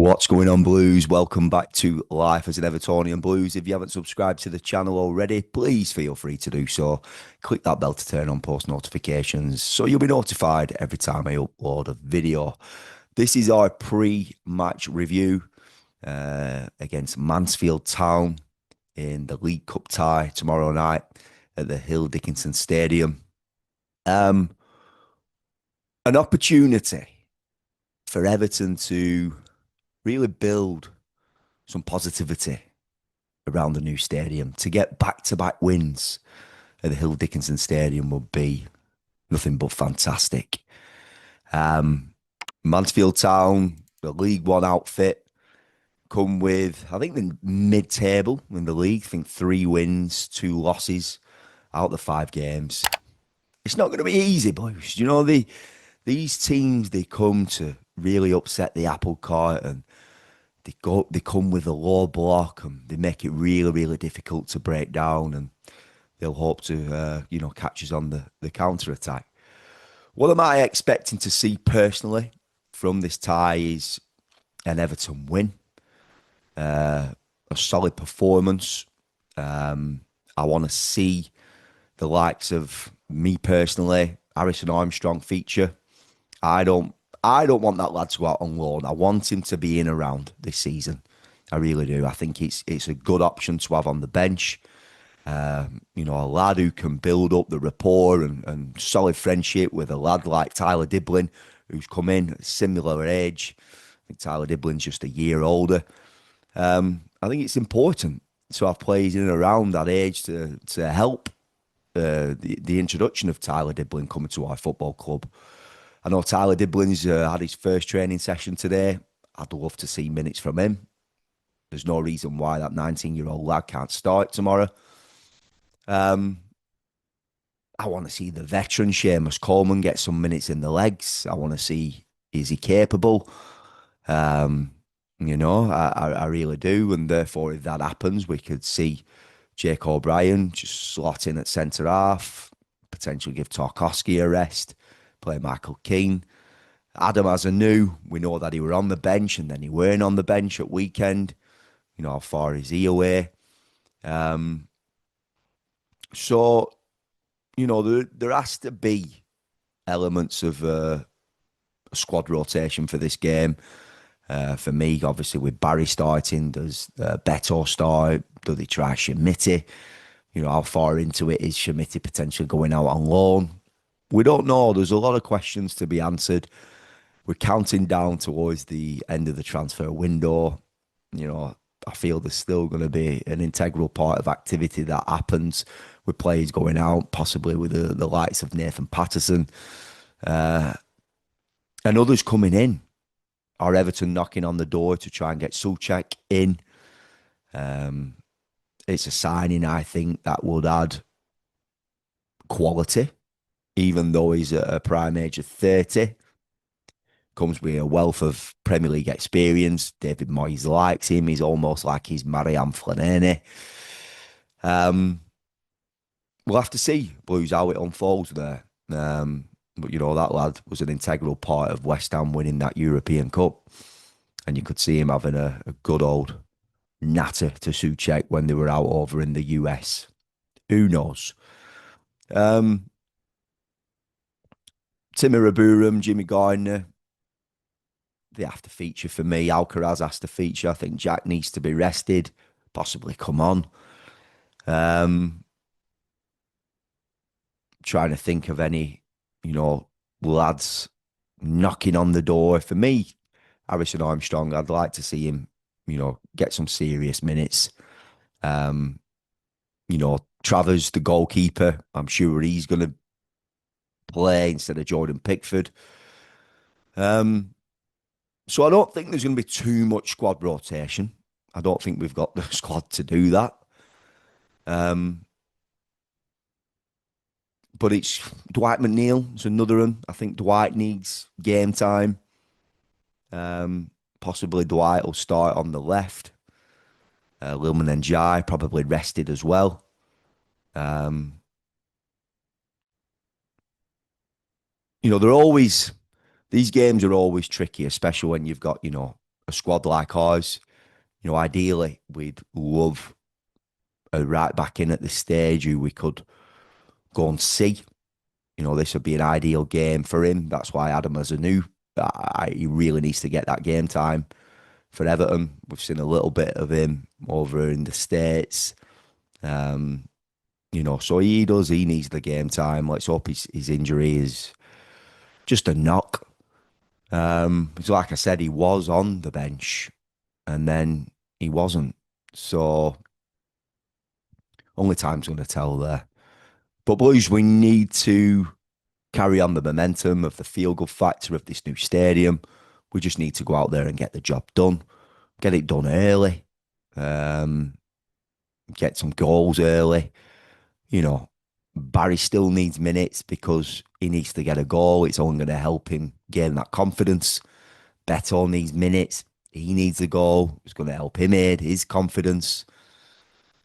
What's going on, Blues? Welcome back to Life as an Evertonian Blues. If you haven't subscribed to the channel already, please feel free to do so. Click that bell to turn on post notifications so you'll be notified every time I upload a video. This is our pre-match review against Mansfield Town in the League Cup tie tomorrow night at the Hill Dickinson Stadium. An opportunity for Everton to really build some positivity around the new stadium. To get back-to-back wins at the Hill Dickinson Stadium would be nothing but fantastic. Mansfield Town, the League One outfit, come with, I think, the mid-table in the league. I think 3 wins, 2 losses out of the 5 games. It's not going to be easy, boys. You know, these teams, they come to really upset the apple cart, and they come with a low block, and they make it really, really difficult to break down, and they'll hope to, catch us on the counter attack. What am I expecting to see personally from this tie is an Everton win, a solid performance. I want to see the likes of me personally, Harrison Armstrong feature. I don't want that lad to go out on loan. I want him to be in around this season. I really do. I think it's a good option to have on the bench. A lad who can build up the rapport and solid friendship with a lad like Tyler Diblin, who's come in at a similar age. I think Tyler Diblin's just a year older. I think it's important to have players in and around that age to help the introduction of Tyler Diblin coming to our football club. I know Tyler Diblin's had his first training session today. I'd love to see minutes from him. There's no reason why that 19-year-old lad can't start tomorrow. I want to see the veteran Seamus Coleman get some minutes in the legs. I want to see, is he capable? I really do. And therefore, if that happens, we could see Jake O'Brien just slot in at centre half, potentially give Tarkowski a rest, play Michael Keane. Adam Azanu, we know that he were on the bench and then he weren't on the bench at weekend. You know, how far is he away? There has to be elements of a squad rotation for this game. For me, obviously, with Barry starting, does Beto start? Do they try Shemiti? You know, how far into it is Shemiti potentially going out on loan? We don't know. There's a lot of questions to be answered. We're counting down towards the end of the transfer window. You know, I feel there's still going to be an integral part of activity that happens with players going out, possibly with the likes of Nathan Patterson and others coming in. Are Everton knocking on the door to try and get Souček in? It's a signing, I think, that would add quality, even though he's at a prime age of 30. Comes with a wealth of Premier League experience. David Moyes likes him. He's almost like he's Marianne Flannery. We'll have to see, Blues, how it unfolds there. But, you know, that lad was an integral part of West Ham winning that European Cup. And you could see him having a good old natter to Souček when they were out over in the US. Who knows? Timmy Raburum, Jimmy Gardner, they have to feature for me. Alcaraz has to feature. I think Jack needs to be rested, possibly come on. Trying to think of any, lads knocking on the door. For me, Harrison Armstrong, I'd like to see him, get some serious minutes. Travers, the goalkeeper, I'm sure he's going to play instead of Jordan Pickford. So I don't think there's going to be too much squad rotation. I don't think we've got the squad to do that. But it's Dwight McNeil. It's another one. I think Dwight needs game time. Possibly Dwight will start on the left. Lilman and Jai probably rested as well. They're always, these games are always tricky, especially when you've got, a squad like ours, ideally we'd love a right back in at this stage who we could go and see. This would be an ideal game for him. That's why Adam as a new, he really needs to get that game time for Everton. We've seen a little bit of him over in the States. Um, so he needs the game time. Let's hope his injury is just a knock. So like I said, he was on the bench and then he wasn't. So only time's going to tell there. But Blues, we need to carry on the momentum of the feel-good factor of this new stadium. We just need to go out there and get the job done. Get it done early. Um, get some goals early. Barry still needs minutes because he needs to get a goal. It's only going to help him gain that confidence. Beto needs minutes. He needs a goal. It's going to help him aid his confidence.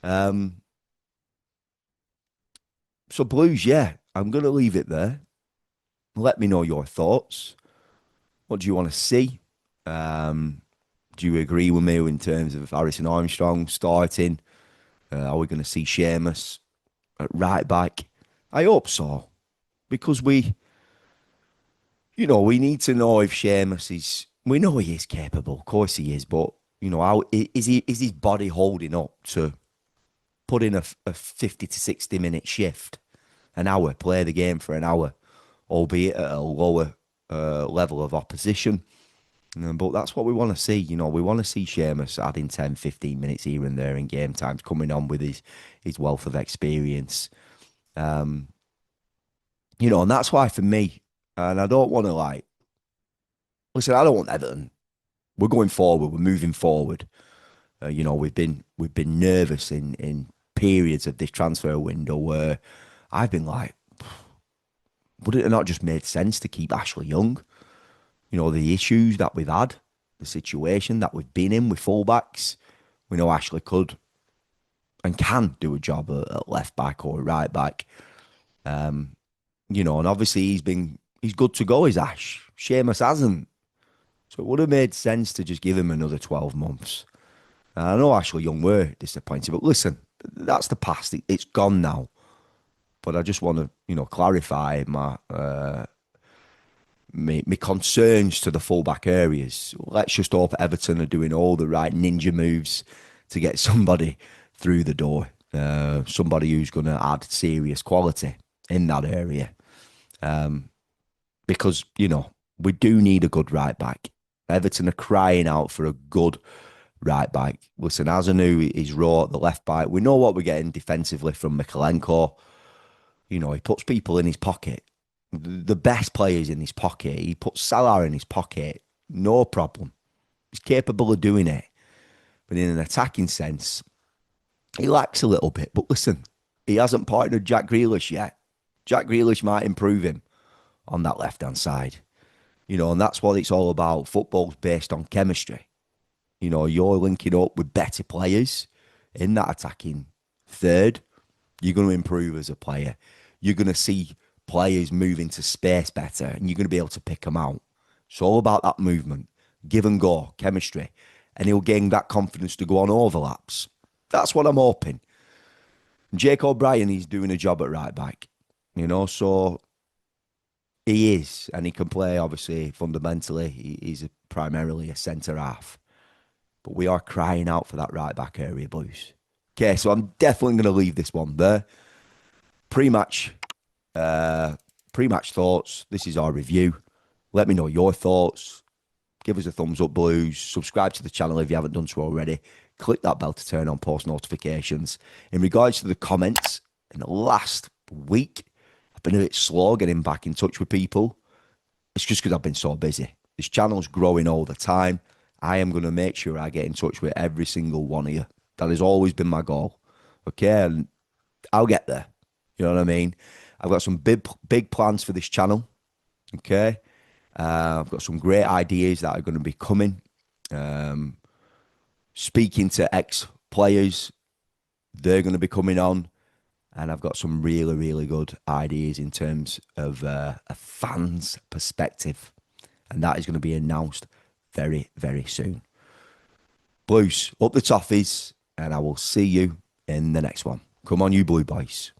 Um, so Blues, yeah, I'm going to leave it there. Let me know your thoughts. What do you want to see? Do you agree with me in terms of Harrison Armstrong starting? Are we going to see Seamus at right back? I hope so, because we need to know if Seamus is. We know he is capable, of course he is, but how is his body holding up to put in a 50 to 60 minute shift, an hour, play the game for an hour, albeit at a lower level of opposition. But that's what we want to see. We want to see Seamus adding 10, 15 minutes here and there in game times, coming on with his wealth of experience. And that's why for me, and I don't want to listen, I don't want Everton. We're going forward. We're moving forward. We've been nervous in periods of this transfer window where I've been like, would it have not just made sense to keep Ashley Young? The issues that we've had, the situation that we've been in with fullbacks. We know Ashley could and can do a job at left back or right back. And obviously he's good to go, is Ash. Seamus hasn't. So it would have made sense to just give him another 12 months. And I know Ashley Young were disappointed, but listen, that's the past. It's gone now. But I just want to, clarify my concerns to the fullback areas. Let's just hope Everton are doing all the right ninja moves to get somebody through the door. Somebody who's going to add serious quality in that area. Because, we do need a good right back. Everton are crying out for a good right back. Listen, Azanu is raw at the left back. We know what we're getting defensively from Mikalenko. He puts people in his pocket. The best players in his pocket. He puts Salah in his pocket. No problem. He's capable of doing it. But in an attacking sense, he lacks a little bit. But listen, he hasn't partnered Jack Grealish yet. Jack Grealish might improve him on that left-hand side. And that's what it's all about. Football's based on chemistry. You're linking up with better players in that attacking third. You're going to improve as a player. You're going to see players move into space better and you're going to be able to pick them out. It's all about that movement, give and go, chemistry. And he'll gain that confidence to go on overlaps. That's what I'm hoping. Jake O'Brien, he's doing a job at right back. So he is, and he can play, obviously, fundamentally. He's primarily a centre half. But we are crying out for that right back area, Blues. Okay, so I'm definitely going to leave this one there. Pre-match thoughts. This is our review. Let me know your thoughts. Give us a thumbs up, Blues. Subscribe to the channel if you haven't done so already. Click that bell to turn on post notifications. In regards to the comments, in the last week, I've been a bit slow getting back in touch with people. It's just because I've been so busy. This channel's growing all the time. I am going to make sure I get in touch with every single one of you. That has always been my goal. Okay, and I'll get there. You know what I mean? I've got some big plans for this channel. Okay, I've got some great ideas that are going to be coming. Speaking to ex-players, they're going to be coming on. And I've got some really, really good ideas in terms of a fan's perspective. And that is going to be announced very, very soon. Blues, up the toffees, and I will see you in the next one. Come on, you blue boys.